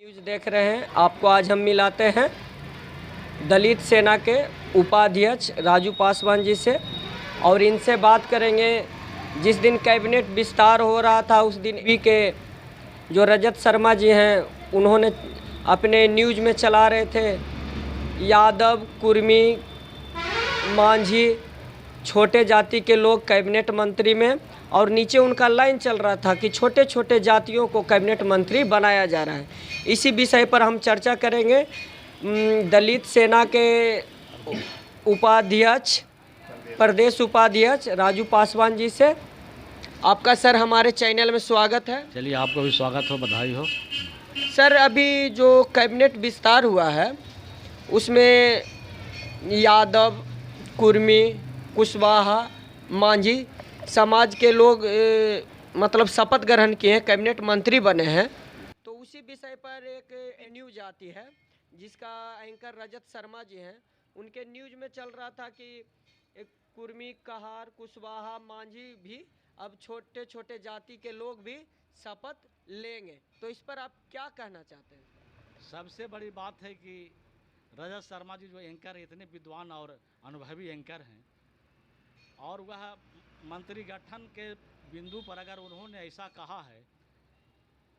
News देख रहे हैं। आपको आज हम मिलाते हैं दलित सेना के उपाध्यक्ष राजू पासवान जी से और इनसे बात करेंगे। जिस दिन कैबिनेट विस्तार हो रहा था उस दिन भी के जो रजत शर्मा जी हैं उन्होंने अपने न्यूज़ में चला रहे थे यादव, कुर्मी, मांझी, छोटे जाति के लोग कैबिनेट मंत्री में, और नीचे उनका लाइन चल रहा था कि छोटे छोटे जातियों को कैबिनेट मंत्री बनाया जा रहा है। इसी विषय पर हम चर्चा करेंगे दलित सेना के उपाध्यक्ष, प्रदेश उपाध्यक्ष राजू पासवान जी से। आपका सर हमारे चैनल में स्वागत है। चलिए, आपको भी स्वागत हो, बधाई हो। सर, अभी जो कैबिनेट विस्तार हुआ है उसमें यादव, कुर्मी, कुशवाहा, मांझी समाज के लोग मतलब शपथ ग्रहण किए हैं, कैबिनेट मंत्री बने हैं। तो उसी विषय पर एक न्यूज आती है जिसका एंकर रजत शर्मा जी हैं। उनके न्यूज में चल रहा था कि एक कुर्मी, कहार, कुशवाहा, मांझी भी अब छोटे छोटे जाति के लोग भी शपथ लेंगे। तो इस पर आप क्या कहना चाहते हैं? सबसे बड़ी बात है कि रजत शर्मा जी जो एंकर इतने विद्वान और अनुभवी एंकर हैं, और वह मंत्री गठन के बिंदु पर अगर उन्होंने ऐसा कहा है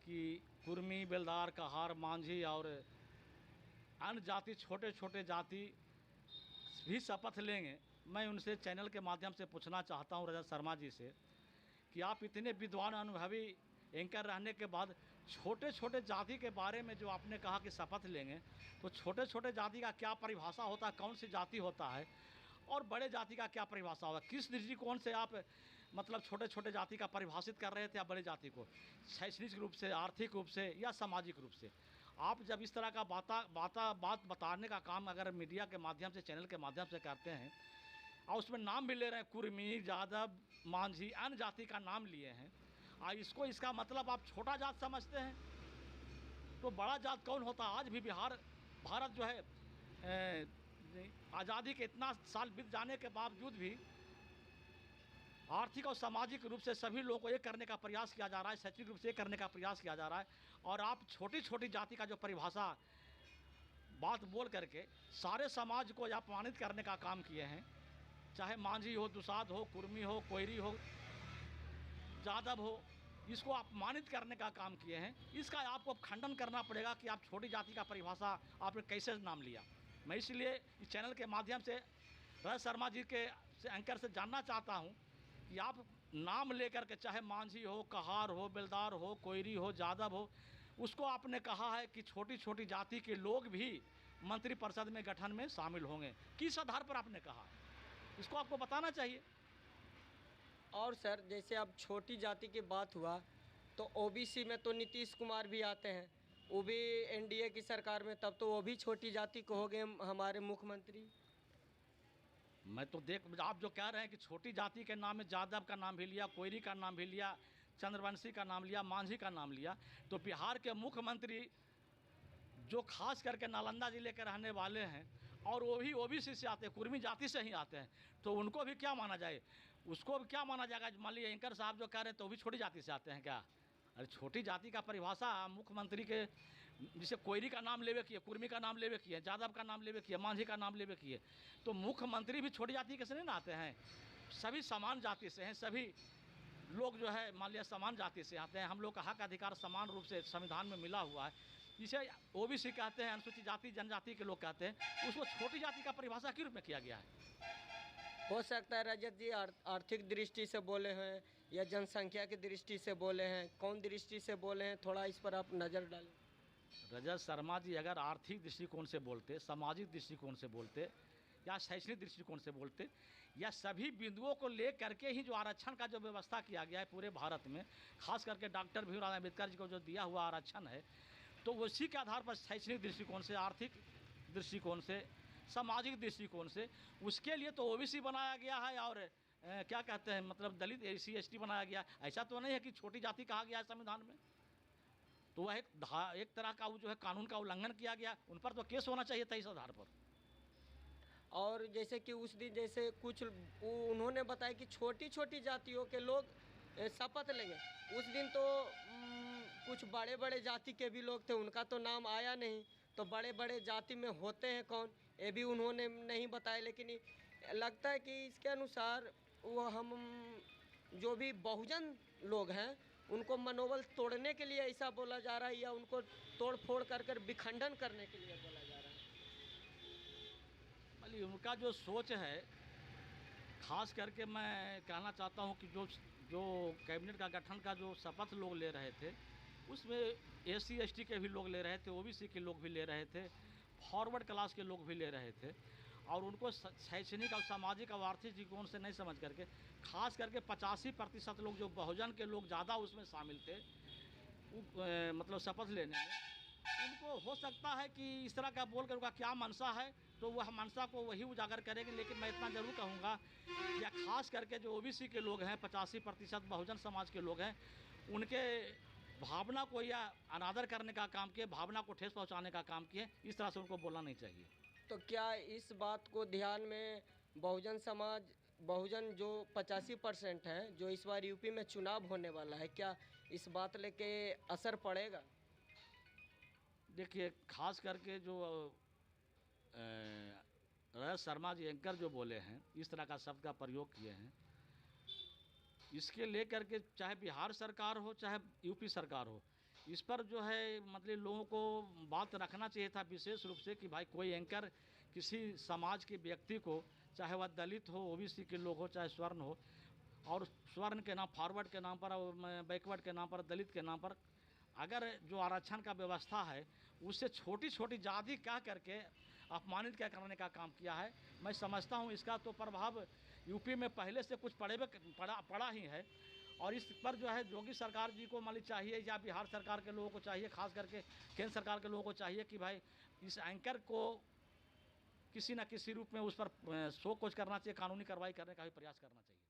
कि कुर्मी, बेलदार, कहार, मांझी और अन्य जाति, छोटे छोटे जाति भी शपथ लेंगे, मैं उनसे चैनल के माध्यम से पूछना चाहता हूं रजत शर्मा जी से कि आप इतने विद्वान अनुभवी एंकर रहने के बाद छोटे छोटे जाति के बारे में जो आपने कहा कि शपथ लेंगे, तो छोटे छोटे जाति का क्या परिभाषा होता है, कौन सी जाति होता है, और बड़े जाति का क्या परिभाषा होता है? किस दृष्टिकोण से आप मतलब छोटे छोटे जाति का परिभाषित कर रहे थे, या बड़े जाति को शैक्षणिक रूप से, आर्थिक रूप से या सामाजिक रूप से? आप जब इस तरह का बात बताने का काम अगर मीडिया के माध्यम से, चैनल के माध्यम से करते हैं, और उसमें नाम भी ले रहे हैं, कुर्मी, यादव, मांझी, अन्य जाति का नाम लिए हैं, इसका मतलब आप छोटा जात समझते हैं? तो बड़ा जात कौन होता है? आज भी भारत जो है आज़ादी के इतना साल बीत जाने के बावजूद भी आर्थिक और सामाजिक रूप से सभी लोगों को एक करने का प्रयास किया जा रहा है, शैक्षणिक रूप से एक करने का प्रयास किया जा रहा है, और आप छोटी छोटी जाति का जो परिभाषा बात बोल करके सारे समाज को अपमानित करने का काम किए हैं। चाहे मांझी हो, दुसाध हो, कुर्मी हो, कोयरी हो, यादव हो, इसको अपमानित करने का काम किए हैं। इसका आपको खंडन करना पड़ेगा कि आप छोटी जाति का परिभाषा आपने कैसे नाम लिया। मैं इसलिए इस चैनल के माध्यम से रजत शर्मा जी के एंकर से जानना चाहता हूं कि आप नाम लेकर के, चाहे मांझी हो, कहार हो, बेलदार हो, कोयरी हो, यादव हो, उसको आपने कहा है कि छोटी छोटी जाति के लोग भी मंत्रिपरिषद में गठन में शामिल होंगे। किस आधार पर आपने कहा है, इसको आपको बताना चाहिए। और सर, जैसे अब छोटी जाति की बात हुआ तो ओबीसी में तो नीतीश कुमार भी आते हैं, वो भी एनडीए की सरकार में, तब तो वो भी छोटी जाति को हो गए हमारे मुख्यमंत्री। मैं तो आप जो कह रहे हैं कि छोटी जाति के नाम में यादव का नाम भी लिया, कोयरी का नाम भी लिया, चंद्रवंशी का नाम लिया, मांझी का नाम लिया, तो बिहार के मुख्यमंत्री जो खास करके नालंदा जिले के रहने वाले हैं और वो भी ओबीसी से आते हैं, कुर्मी जाति से ही आते हैं, तो उनको भी क्या माना जाए? उसको भी क्या माना जाएगा? मान लीजिए एंकर साहब जो कह रहे हैं तो वो भी छोटी जाति से आते हैं क्या? अरे छोटी जाति का परिभाषा मुख्यमंत्री के, जिसे कोयरी का नाम लेवे किए, कुर्मी का नाम लेवे किए, यादव का नाम लेवे किए, मांझी का नाम लेवे किए, तो मुख्यमंत्री भी छोटी जाति के से नहीं ना आते हैं? सभी समान जाति से हैं, सभी लोग जो है मान लिया समान जाति से आते हैं। हम लोग का हक अधिकार समान रूप से संविधान में मिला हुआ है। इसे ओबीसी कहते हैं, अनुसूचित जाति जनजाति के लोग कहते हैं, उसको छोटी जाति का परिभाषा किस रूप में किया गया है? हो सकता है रजत जी आर्थिक दृष्टि से बोले हैं या जनसंख्या की दृष्टि से बोले हैं, कौन दृष्टि से बोले हैं, थोड़ा इस पर आप नज़र डालें। रजत शर्मा जी अगर आर्थिक दृष्टिकोण से बोलते, सामाजिक दृष्टिकोण से बोलते, या शैक्षणिक दृष्टिकोण से बोलते, या सभी बिंदुओं को ले करके ही जो आरक्षण का जो व्यवस्था किया गया है पूरे भारत में, खास करके डॉक्टर भीमराव अम्बेडकर जी को जो दिया हुआ आरक्षण है, तो उसी के आधार पर शैक्षणिक दृष्टिकोण से, आर्थिक दृष्टिकोण से, सामाजिक दृष्टिकोण से उसके लिए तो ओबीसी बनाया गया है, और क्या कहते हैं मतलब दलित, एससी एसटी बनाया गया। ऐसा तो नहीं है कि छोटी जाति कहा गया है संविधान में। तो वह एक तरह का वो जो है कानून का उल्लंघन किया गया, उन पर तो केस होना चाहिए था इस आधार पर। और जैसे कि उस दिन जैसे कुछ उन्होंने बताया कि छोटी छोटी जातियों के लोग शपथ लेंगे, उस दिन तो कुछ बड़े बड़े जाति के भी लोग थे, उनका तो नाम आया नहीं। तो बड़े बड़े जाति में होते हैं कौन, ये भी उन्होंने नहीं बताया। लेकिन लगता है कि इसके अनुसार वो हम जो भी बहुजन लोग हैं उनको मनोबल तोड़ने के लिए ऐसा बोला जा रहा है, या उनको तोड़ फोड़ कर विखंडन करने के लिए बोला जा रहा है। भले उनका जो सोच है, खास करके मैं कहना चाहता हूं कि जो कैबिनेट का गठन का जो शपथ लोग ले रहे थे, उसमें SC ST के भी लोग ले रहे थे, OBC के लोग भी ले रहे थे, फॉरवर्ड क्लास के लोग भी ले रहे थे, और उनको शैक्षणिक और सामाजिक और आर्थिक दृष्टिकोण से नहीं समझ करके, खास करके 85% लोग जो बहुजन के लोग ज़्यादा उसमें शामिल थे, मतलब शपथ लेने में, उनको हो सकता है कि इस तरह का बोल कर उनका क्या मंशा है तो वह मंशा को वही उजागर करेंगे। लेकिन मैं इतना ज़रूर कहूँगा कि खास करके जो OBC के लोग हैं, 85% बहुजन समाज के लोग हैं, उनके भावना को या अनादर करने का काम किए, भावना को ठेस पहुँचाने का काम किए, इस तरह से उनको बोलना नहीं चाहिए। तो क्या इस बात को ध्यान में बहुजन समाज, बहुजन जो 85% है, जो इस बार यूपी में चुनाव होने वाला है, क्या इस बात लेके असर पड़ेगा? देखिए, खास करके जो रजत शर्मा जी एंकर जो बोले हैं, इस तरह का शब्द का प्रयोग किए हैं, इसके लेकर के चाहे बिहार सरकार हो चाहे यूपी सरकार हो, इस पर जो है मतलब लोगों को बात रखना चाहिए था विशेष रूप से कि भाई कोई एंकर किसी समाज के व्यक्ति को, चाहे वह दलित हो, OBC के लोग हो, चाहे स्वर्ण हो, और स्वर्ण के नाम, फॉरवर्ड के नाम पर और बैकवर्ड के नाम पर, दलित के नाम पर अगर जो आरक्षण का व्यवस्था है उससे छोटी छोटी जाति कह करके अपमानित क्या करने का काम किया है, मैं समझता हूँ इसका तो प्रभाव यूपी में पहले से कुछ पड़ा ही है। और इस पर जो है योगी सरकार जी को मान ली चाहिए, या बिहार सरकार के लोगों को चाहिए, खास करके केंद्र सरकार के लोगों को चाहिए कि भाई इस एंकर को किसी न किसी रूप में उस पर शो कोच करना चाहिए, कानूनी कार्रवाई करने का भी प्रयास करना चाहिए।